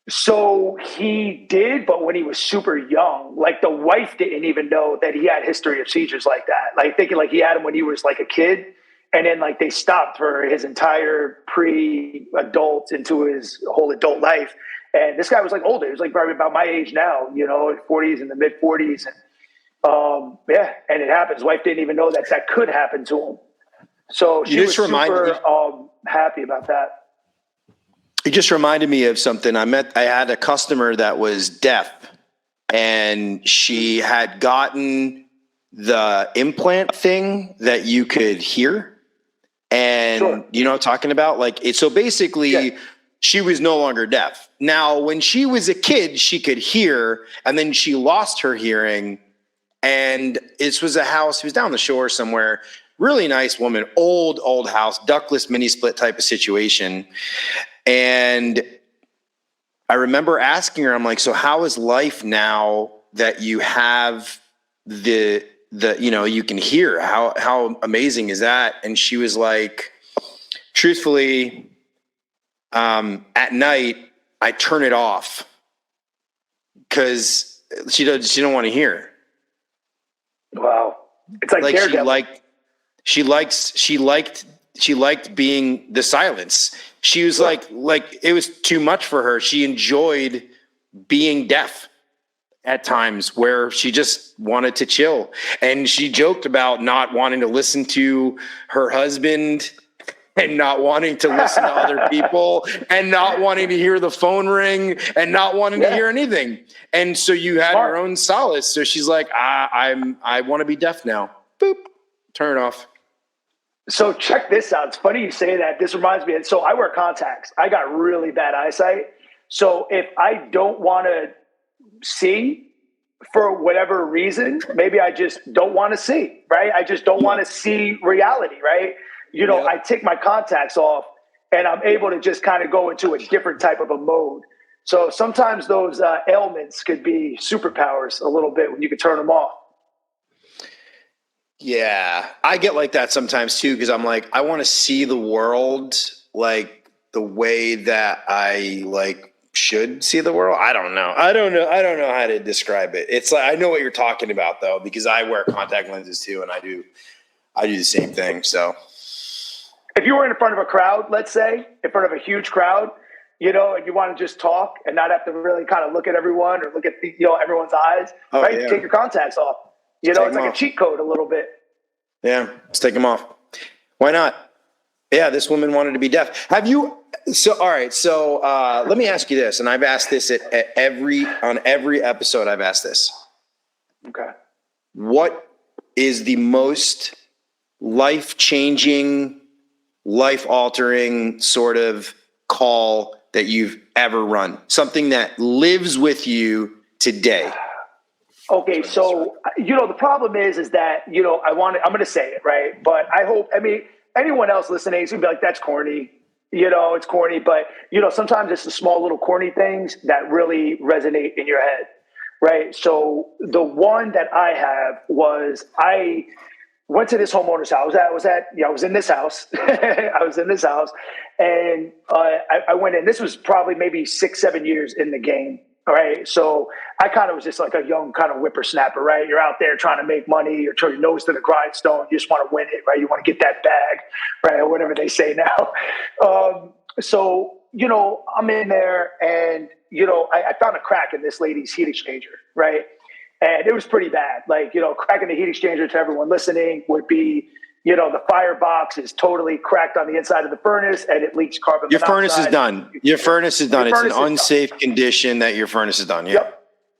So he did, but when he was super young, like the wife didn't even know that he had history of seizures like that. Like thinking like he had them when he was like a kid. And then like they stopped for his entire pre-adult into his whole adult life. And this guy was like older. He was like probably about my age now, 40s, in the mid 40s. And and it happened. His wife didn't even know that could happen to him. So she was super happy about that. It just reminded me of something. I had a customer that was deaf, and she had gotten the implant thing that you could hear. And Sure. you know what I'm talking about? Like it, so basically she was no longer deaf. Now, when she was a kid, she could hear, and then she lost her hearing. And this was a house, it was down the shore somewhere. Really nice woman, old house, ductless mini split type of situation. And I remember asking her, I'm like, so how is life now that you have the you can hear? How amazing is that? And she was like, truthfully, at night I turn it off because she don't want to hear. Wow. It's like she liked being the silence. She was like it was too much for her. She enjoyed being deaf at times where she just wanted to chill. And she joked about not wanting to listen to her husband and not wanting to listen to other people and not wanting to hear the phone ring and not wanting to hear anything. And so you had your own solace. So she's like, I want to be deaf now. Boop, turn it off. So check this out. It's funny you say that. This reminds me. So I wear contacts. I got really bad eyesight. So if I don't want to see for whatever reason, maybe I just don't want to see, right? I just don't want to see reality, right? I take my contacts off and I'm able to just kind of go into a different type of a mode. So sometimes those ailments could be superpowers a little bit when you can turn them off. Yeah, I get like that sometimes too, because I'm like, I want to see the world like the way that I like should see the world. I don't know how to describe it. It's like I know what you're talking about though, because I wear contact lenses too, and I do the same thing. So if you were in front of a crowd, let's say in front of a huge crowd, and you want to just talk and not have to really kind of look at everyone or look at everyone's eyes, right? Yeah. Take your contacts off. It's like a cheat code a little bit. Yeah, let's take them off. Why not? Yeah, this woman wanted to be deaf. Have you? So, all right. So, let me ask you this, and I've asked this on every episode. I've asked this. Okay. What is the most life-changing, life-altering sort of call that you've ever run? Something that lives with you today. Okay, so the problem is that I'm going to say it, right? But anyone else listening is gonna be like, that's corny. It's corny, but sometimes it's the small little corny things that really resonate in your head, right? So the one that I have was I went to this homeowner's house. I was in this house. I was in this house, and I went in. This was probably maybe 6-7 years in the game. All right. So I kind of was just like a young kind of whippersnapper, right? You're out there trying to make money, you're turning your nose to the grindstone, you just want to win it, right? You want to get that bag, right? Or whatever they say now. I'm in there and, I found a crack in this lady's heat exchanger, right? And it was pretty bad. Like, cracking the heat exchanger, to everyone listening, would be, the firebox is totally cracked on the inside of the furnace and it leaks carbon monoxide. Your furnace is done. Your furnace is done. It's an unsafe condition that your furnace is done. Yeah.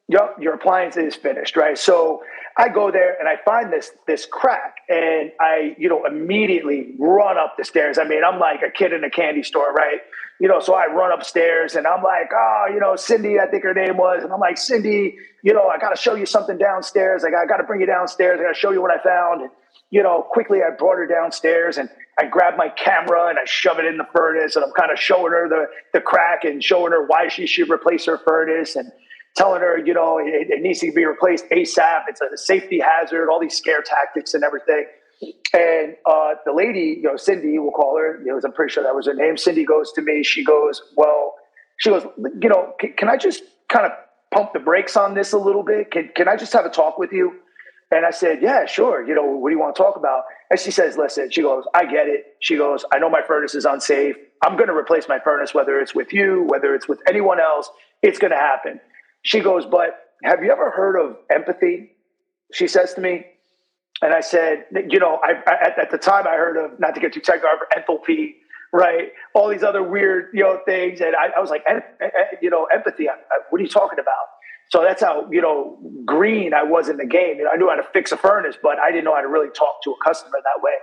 Yep. Your appliance is finished, right? So I go there and I find this crack and I, immediately run up the stairs. I mean, I'm like a kid in a candy store, right? So I run upstairs and I'm like, Cindy, I think her name was. And I'm like, Cindy, I got to show you something downstairs. I got to bring you downstairs. I got to show you what I found. And, quickly I brought her downstairs and I grabbed my camera and I shove it in the furnace and I'm kind of showing her the crack and showing her why she should replace her furnace and telling her, it needs to be replaced ASAP. It's a safety hazard, all these scare tactics and everything. And the lady, Cindy, we'll call her, I'm pretty sure that was her name. Cindy goes to me, she goes, can I just kind of pump the brakes on this a little bit? Can I just have a talk with you? And I said, yeah, sure. What do you want to talk about? And she says, listen, she goes, I get it. She goes, I know my furnace is unsafe. I'm going to replace my furnace, whether it's with you, whether it's with anyone else, it's going to happen. She goes, but have you ever heard of empathy? She says to me. And I said, at the time I heard of, not to get too technical, enthalpy, right? All these other weird, things. And I was like, empathy, what are you talking about? So that's how, green I was in the game. I knew how to fix a furnace, but I didn't know how to really talk to a customer that way.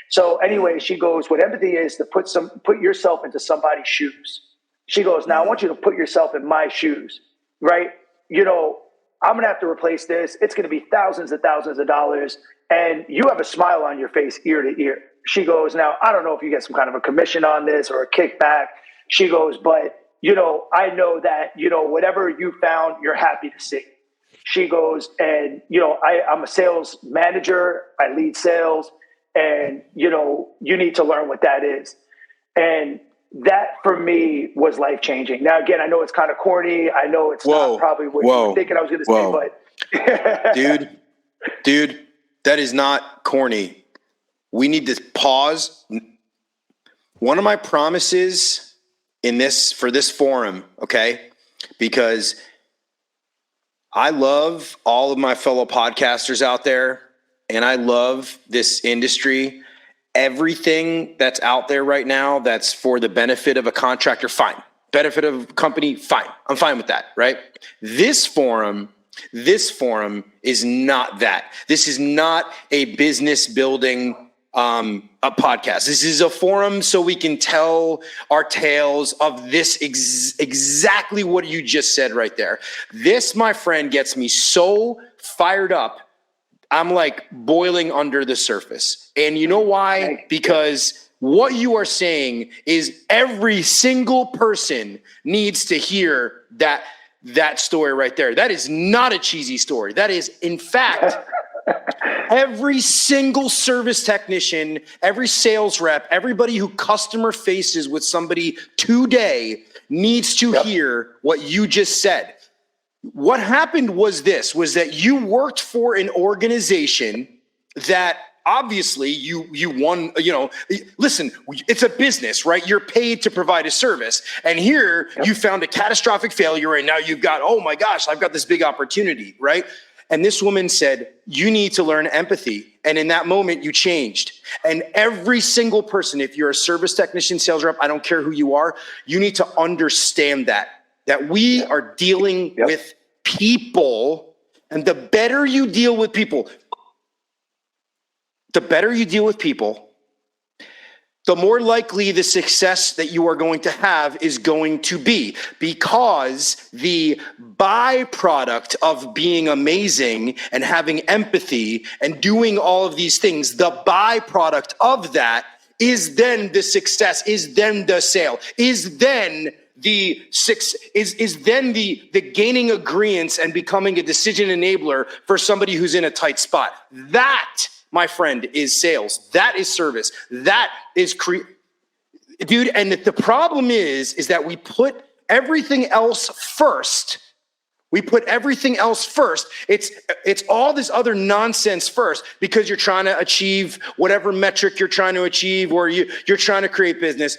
So anyway, she goes, what empathy is to put yourself into somebody's shoes. She goes, now I want you to put yourself in my shoes, right? I'm going to have to replace this. It's going to be thousands and thousands of dollars. And you have a smile on your face ear to ear. She goes, now, I don't know if you get some kind of a commission on this or a kickback. She goes, but I know that, whatever you found, you're happy to see. She goes, and, I'm a sales manager. I lead sales. And, you need to learn what that is. And that, for me, was life-changing. Now, again, I know it's kind of corny. I know it's not probably what you were thinking I was going to say, but. Dude, that is not corny. We need to pause. One of my promises for this forum, okay? Because I love all of my fellow podcasters out there, and I love this industry. Everything that's out there right now that's for the benefit of a contractor, fine. Benefit of a company, fine. I'm fine with that, right? This forum is not that. This is not a business building a podcast. This is a forum so we can tell our tales of this exactly what you just said right there. This, my friend, gets me so fired up. I'm like boiling under the surface. And you know why? Because what you are saying is every single person needs to hear that story right there. That is not a cheesy story. That is, in fact, every single service technician, every sales rep, everybody who customer faces with somebody today needs to hear what you just said. What happened was that you worked for an organization that obviously you won, listen, it's a business, right? You're paid to provide a service. And here you found a catastrophic failure and now you've got, oh my gosh, I've got this big opportunity, right? And this woman said, you need to learn empathy. And in that moment, you changed. And every single person, if you're a service technician, sales rep, I don't care who you are, you need to understand that we are dealing with people. And the better you deal with people, the more likely the success that you are going to have is going to be, because the byproduct of being amazing and having empathy and doing all of these things, the byproduct of that is then the success, is then the sale, is then the gaining agreements and becoming a decision enabler for somebody who's in a tight spot. That, my friend, is sales. That is service. That is dude. And the problem is that we put everything else first. It's all this other nonsense first, because you're trying to achieve whatever metric you're trying to achieve, or you're trying to create business.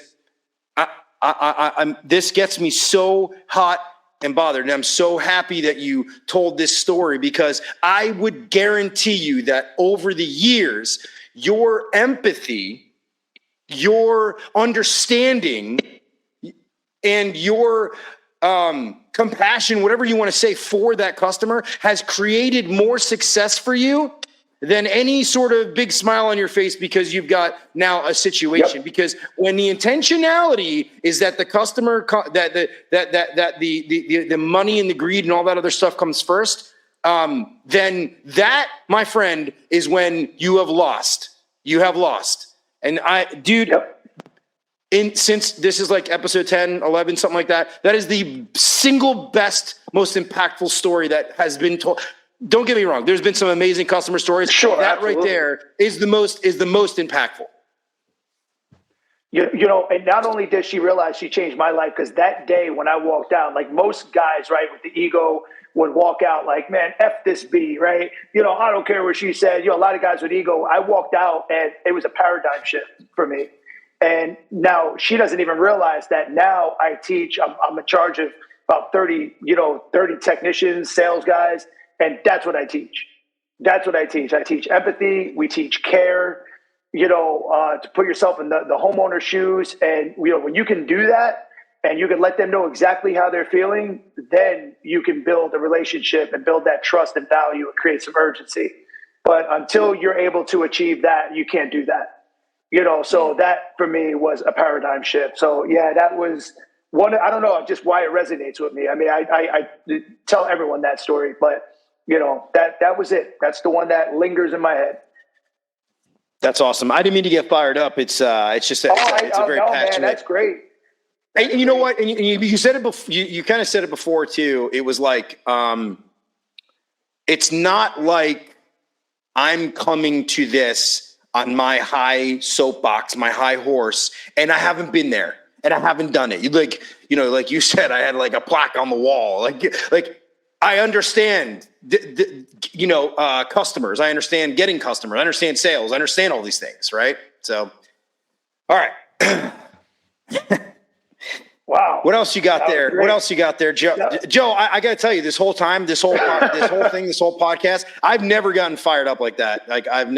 This gets me so hot and bothered. And I'm so happy that you told this story, because I would guarantee you that over the years, your empathy, your understanding, and your compassion, whatever you want to say, for that customer has created more success for you than any sort of big smile on your face because you've got now a situation. Yep. Because when the intentionality is that the customer, that the money and the greed and all that other stuff comes first, then that, my friend, is when you have lost. You have lost. And since this is like episode 10, 11, something like that, that is the single best, most impactful story that has been told. Don't get me wrong. There's been some amazing customer stories. Sure, that absolutely. Right there is the most impactful. You know, and not only did she realize she changed my life, because that day when I walked out, like most guys, right, with the ego would walk out like, man, F this B, right? You know, I don't care what she said. You know, a lot of guys with ego. I walked out and it was a paradigm shift for me. And now she doesn't even realize that now I teach, I'm in charge of about 30 technicians, sales guys. And that's what I teach. I teach empathy. We teach care, to put yourself in the homeowner's shoes. And, when you can do that and you can let them know exactly how they're feeling, then you can build a relationship and build that trust and value and create some urgency. But until you're able to achieve that, you can't do that. So that for me was a paradigm shift. So yeah, that was one. I don't know just why it resonates with me. I mean, I tell everyone that story, but that was it. That's the one that lingers in my head. That's awesome. I didn't mean to get fired up. It's just it's a very passionate. Man, that's great. And you know what? And you said it before. You kind of said it before too. It was like, it's not like I'm coming to this on my high soapbox, my high horse, and I haven't been there and I haven't done it. Like you said, I had like a plaque on the wall. Like I understand, customers. I understand getting customers. I understand sales. I understand all these things, right? So, all right. Wow. What else you got there? What else you got there, Joe? Yeah. Joe, I got to tell you, this whole time, this whole podcast, I've never gotten fired up like that. Like I'm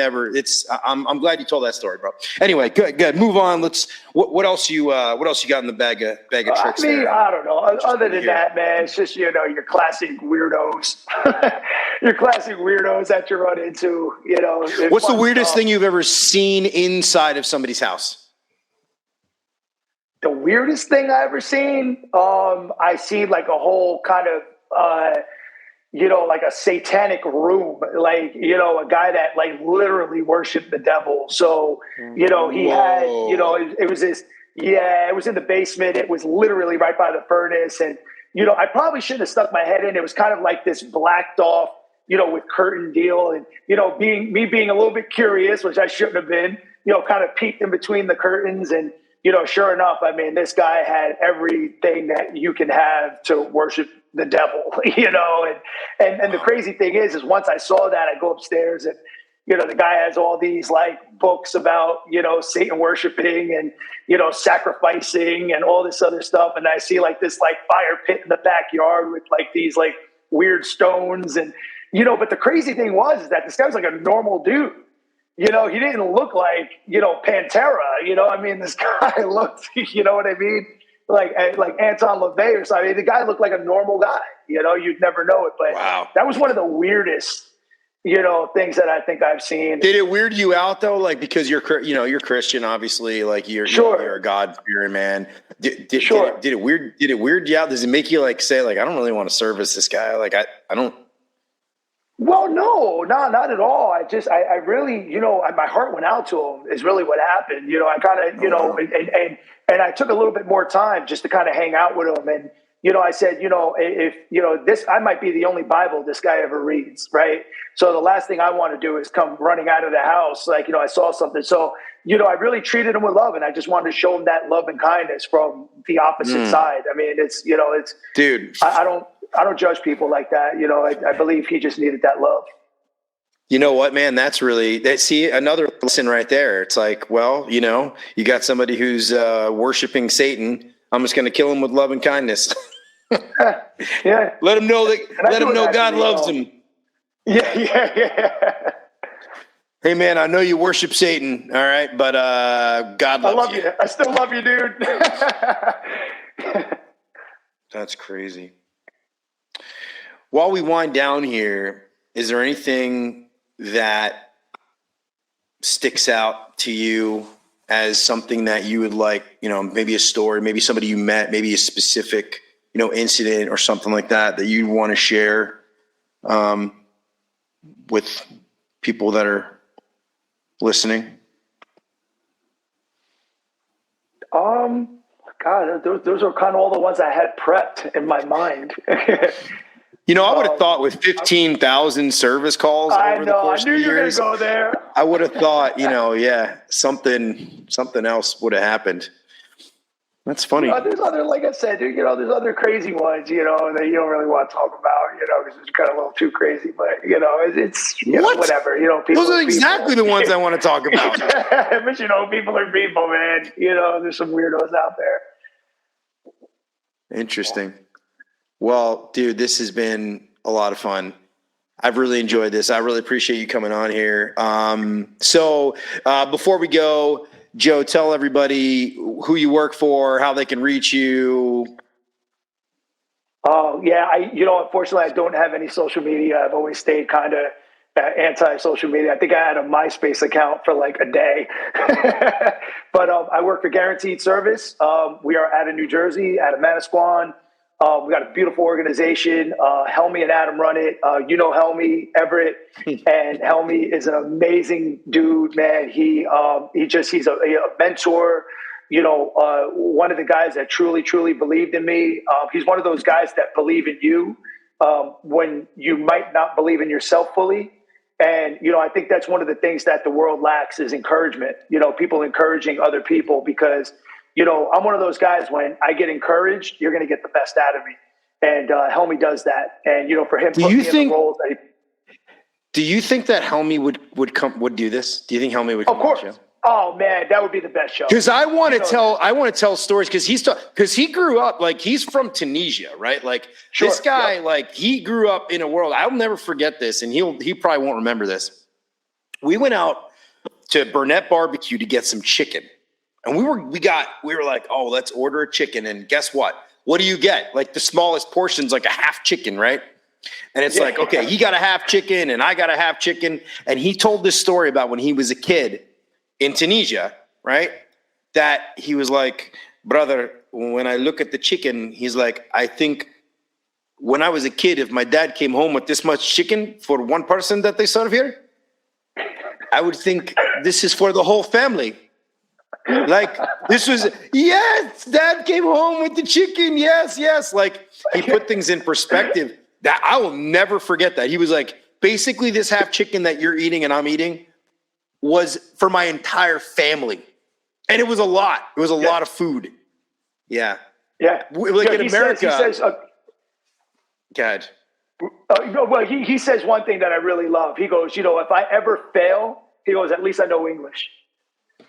glad you told that story, bro. Anyway, good. Move on. What else you got in the bag of tricks? There? I don't know. Other than that, man, it's just, your classic weirdos, your classic weirdos that you run into, What's the weirdest thing you've ever seen inside of somebody's house? The weirdest thing I ever seen, I seen like a whole kind of, like a satanic room, like, a guy that like literally worshiped the devil. So, he had, it was this, it was in the basement. It was literally right by the furnace. And, I probably shouldn't have stuck my head in. It was kind of like this blacked off, with curtain deal. And, being a little bit curious, which I shouldn't have been, kind of peeked in between the curtains. And, sure enough, I mean, this guy had everything that you can have to worship the devil, and the crazy thing is once I saw that, I go upstairs and, the guy has all these like books about, Satan worshiping and, sacrificing and all this other stuff. And I see like this like fire pit in the backyard with like these like weird stones and, But the crazy thing is that this guy was like a normal dude. He didn't look like, Pantera, I mean, this guy looked, you know what I mean? Like Anton LaVey or something. The guy looked like a normal guy, you'd never know it. But Wow. that was one of the weirdest, things that I think I've seen. Did it weird you out though? Like, because you're Christian, obviously, like you're a God-fearing man. Did it weird you out? Does it make you like say like, I don't really want to service this guy? Like, I don't. Well, no, not at all. I really, my heart went out to him is really what happened. I kind of, and I took a little bit more time just to kind of hang out with him. And, I said, if, this, I might be the only Bible this guy ever reads. Right. So the last thing I want to do is come running out of the house. Like, I saw something. So, I really treated him with love, and I just wanted to show him that love and kindness from the opposite side. I mean, it's, Dude, I don't judge people like that. I believe he just needed that love. You know what, man? See, another lesson right there. It's like, well, you got somebody who's worshiping Satan. I'm just going to kill him with love and kindness. Yeah. Let him know God loves him. Yeah. Hey, man, I know you worship Satan, all right, but God loves you. I love you. I still love you, dude. That's crazy. While we wind down here, is there anything that sticks out to you as something that you would like, maybe a story, maybe somebody you met, maybe a specific, incident or something like that you want to share with people that are listening? God, those are kind of all the ones I had prepped in my mind. I would have thought with 15,000 service calls over the course of the years, I knew you were going to go there. I would have thought, something else would have happened. That's funny. There's other, like I said, dude, there's other crazy ones, that you don't really want to talk about, because it's kind of a little too crazy. But it's whatever. People. Those are exactly the ones I want to talk about. But people are people, man. There's some weirdos out there. Interesting. Well, dude, this has been a lot of fun. I've really enjoyed this. I really appreciate you coming on here. So before we go, Joe, tell everybody who you work for, how they can reach you. Oh, yeah. Unfortunately, I don't have any social media. I've always stayed kind of anti-social media. I think I had a MySpace account for like a day. But I work for Guaranteed Service. We are out of New Jersey, out of Manasquan. We got a beautiful organization. Helmy and Adam run it. Helmy Everett, and Helmy is an amazing dude, man. He's a mentor. One of the guys that truly believed in me. He's one of those guys that believe in you when you might not believe in yourself fully. And I think that's one of the things that the world lacks is encouragement. People encouraging other people because. I'm one of those guys, when I get encouraged, you're going to get the best out of me. And Helmy does that. And, for him, do you think that Helmy would do this? Do you think Helmy would come on the show? Oh man, that would be the best show. Because I want to tell stories because he grew up, like, he's from Tunisia, right? Like this guy, like, he grew up in a world. I'll never forget this. And he probably won't remember this. We went out to Burnett Barbecue to get some chicken. And we were like, oh, let's order a chicken. And guess what? What do you get? Like the smallest portion's like a half chicken, right? And it's like, okay, he got a half chicken and I got a half chicken. And he told this story about when he was a kid in Tunisia, right? That he was like, brother, when I look at the chicken, he's like, I think when I was a kid, if my dad came home with this much chicken for one person that they serve here, I would think this is for the whole family. Like this was, yes, dad came home with the chicken. Yes. Like he put things in perspective that I will never forget that. He was like, basically this half chicken that you're eating and I'm eating was for my entire family. And it was a lot. It was a lot of food. Yeah. Yeah. Like in America. He says, God. Well, he says one thing that I really love. He goes, if I ever fail, he goes, at least I know English.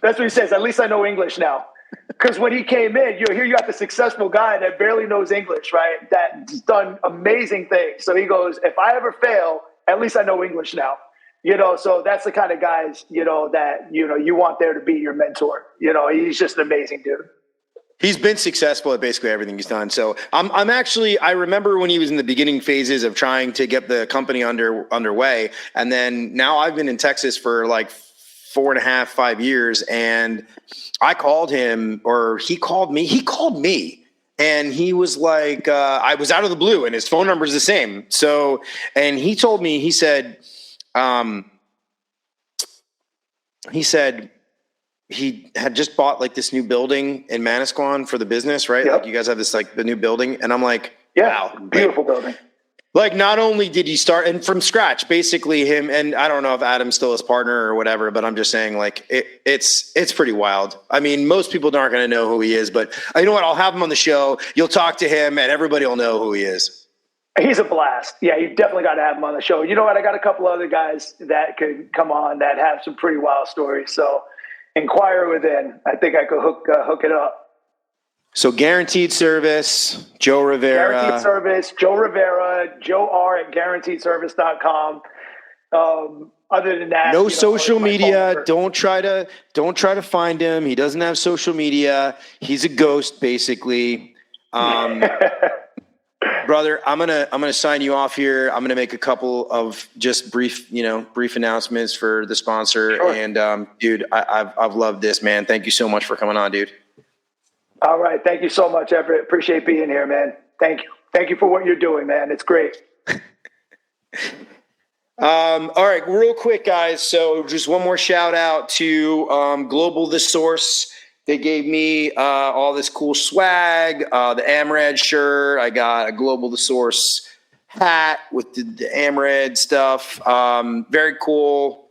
That's what he says. At least I know English now. Because when he came in, here you got the successful guy that barely knows English, right? That's done amazing things. So he goes, if I ever fail, at least I know English now. So that's the kind of guys, that, you want there to be your mentor. He's just an amazing dude. He's been successful at basically everything he's done. So I'm actually, I remember when he was in the beginning phases of trying to get the company underway. And then now I've been in Texas for like 4.5, 5 years. And I called him, or he called me and he was like, I was out of the blue and his phone number is the same. So, and he told me, he said he had just bought like this new building in Manasquan for the business, right? Yep. Like you guys have this, like the new building. And I'm like, yeah, wow, beautiful building. Like not only did he start and from scratch, basically him, and I don't know if Adam's still his partner or whatever, but I'm just saying like it's pretty wild. I mean, most people aren't going to know who he is, but you know what? I'll have him on the show. You'll talk to him and everybody will know who he is. He's a blast. Yeah, you definitely got to have him on the show. You know what? I got a couple other guys that could come on that have some pretty wild stories. So inquire within. I think I could hook it up. So Guaranteed Service, Joe Rivera. Guaranteed Service, Joe Rivera, Joe R at guaranteedservice.com. Other than that, no social media. Don't try to find him. He doesn't have social media. He's a ghost, basically. Brother, I'm gonna sign you off here. I'm gonna make a couple of just brief announcements for the sponsor. Sure. And dude, I've loved this, man. Thank you so much for coming on, dude. All right, thank you so much, Everett. Appreciate being here, man. Thank you for what you're doing, man. It's great. All right, real quick, guys. So just one more shout out to Global The Source. They gave me all this cool swag, the AMRAD shirt. I got a Global The Source hat with the AMRAD stuff. Very cool.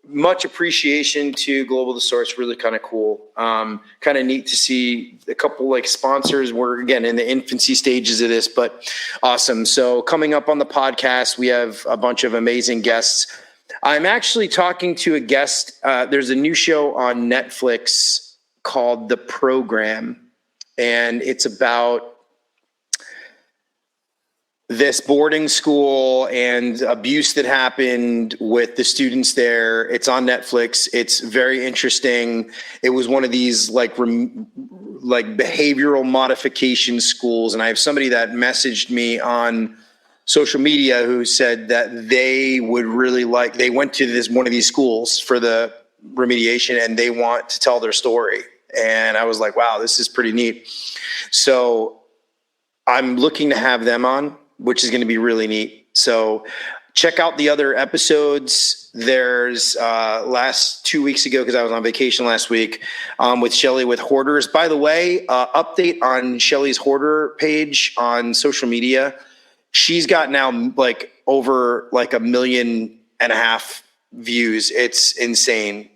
Much appreciation to Global The Source. Really kind of cool. Kind of neat to see a couple like sponsors. We're again in the infancy stages of this, but awesome. So coming up on the podcast, we have a bunch of amazing guests. I'm actually talking to a guest. There's a new show on Netflix called The Program, and it's about this boarding school and abuse that happened with the students there. It's on Netflix. It's very interesting. It was one of these like behavioral modification schools. And I have somebody that messaged me on social media who said that they would really they went to one of these schools for the remediation and they want to tell their story. And I was like, wow, this is pretty neat. So I'm looking to have them on, which is going to be really neat. So check out the other episodes. There's last 2 weeks ago, because I was on vacation last week, with Shelly with Hoarders. By the way, update on Shelly's Hoarder page on social media. She's got now like over like 1.5 million views. It's insane.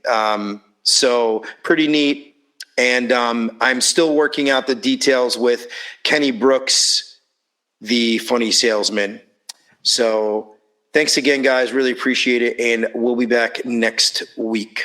So pretty neat. And I'm still working out the details with Kenny Brooks, the funny salesman. So thanks again, guys. Really appreciate it. And we'll be back next week.